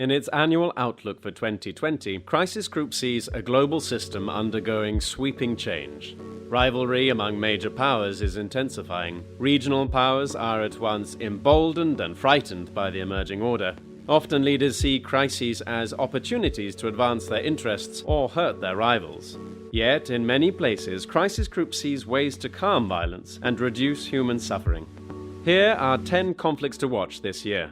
In its annual outlook for 2020, Crisis Group sees a global system undergoing sweeping change. Rivalry among major powers is intensifying. Regional powers are at once emboldened and frightened by the emerging order. Often leaders see crises as opportunities to advance their interests or hurt their rivals. Yet, in many places, Crisis Group sees ways to calm violence and reduce human suffering. Here are 10 conflicts to watch this year.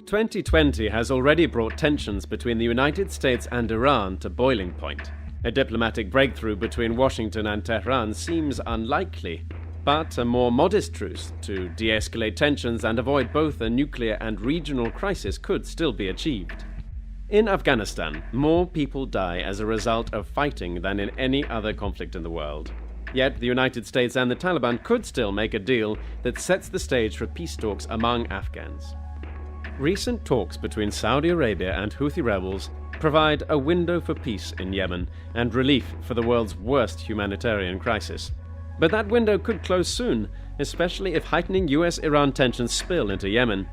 2020 has already brought tensions between the United States and Iran to boiling point. A diplomatic breakthrough between Washington and Tehran seems unlikely, but a more modest truce to de-escalate tensions and avoid both a nuclear and regional crisis could still be achieved. In Afghanistan, more people die as a result of fighting than in any other conflict in the world. Yet the United States and the Taliban could still make a deal that sets the stage for peace talks among Afghans. Recent talks between Saudi Arabia and Houthi rebels provide a window for peace in Yemen and relief for the world's worst humanitarian crisis. But that window could close soon, especially if heightening US-Iran tensions spill into Yemen.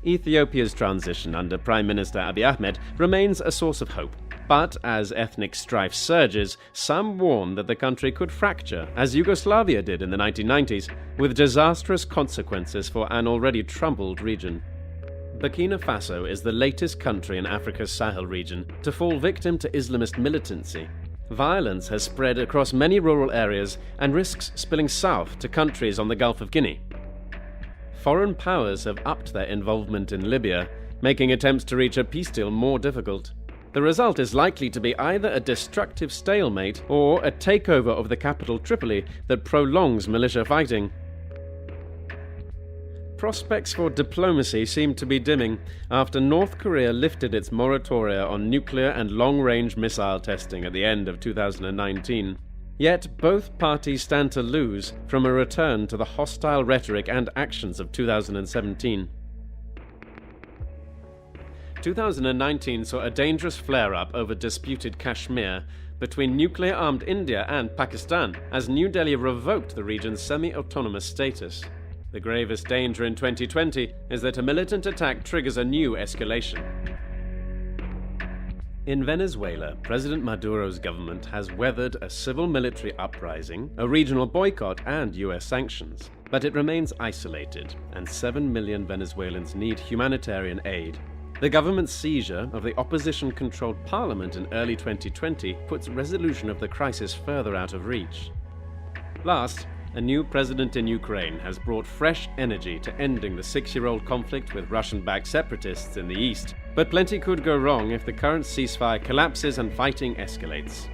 Ethiopia's transition under Prime Minister Abiy Ahmed remains a source of hope. But as ethnic strife surges, some warn that the country could fracture, as Yugoslavia did in the 1990s, with disastrous consequences for an already troubled region. Burkina Faso is the latest country in Africa's Sahel region to fall victim to Islamist militancy. Violence has spread across many rural areas and risks spilling south to countries on the Gulf of Guinea. Foreign powers have upped their involvement in Libya, making attempts to reach a peace deal more difficult. The result is likely to be either a destructive stalemate or a takeover of the capital Tripoli that prolongs militia fighting. Prospects for diplomacy seem to be dimming after North Korea lifted its moratoria on nuclear and long-range missile testing at the end of 2019. Yet both parties stand to lose from a return to the hostile rhetoric and actions of 2017. 2019 saw a dangerous flare-up over disputed Kashmir between nuclear-armed India and Pakistan as New Delhi revoked the region's semi-autonomous status. The gravest danger in 2020 is that a militant attack triggers a new escalation. In Venezuela, President Maduro's government has weathered a civil-military uprising, a regional boycott, and US sanctions. But it remains isolated, and 7 million Venezuelans need humanitarian aid. The government's seizure of the opposition-controlled parliament in early 2020 puts resolution of the crisis further out of reach. Last, a new president in Ukraine has brought fresh energy to ending the 6-year-old conflict with Russian-backed separatists in the east. But plenty could go wrong if the current ceasefire collapses and fighting escalates.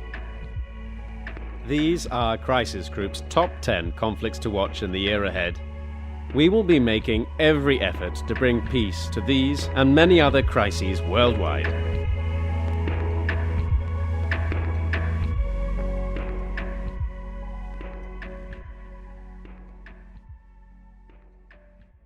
These are Crisis Group's top 10 conflicts to watch in the year ahead. We will be making every effort to bring peace to these and many other crises worldwide.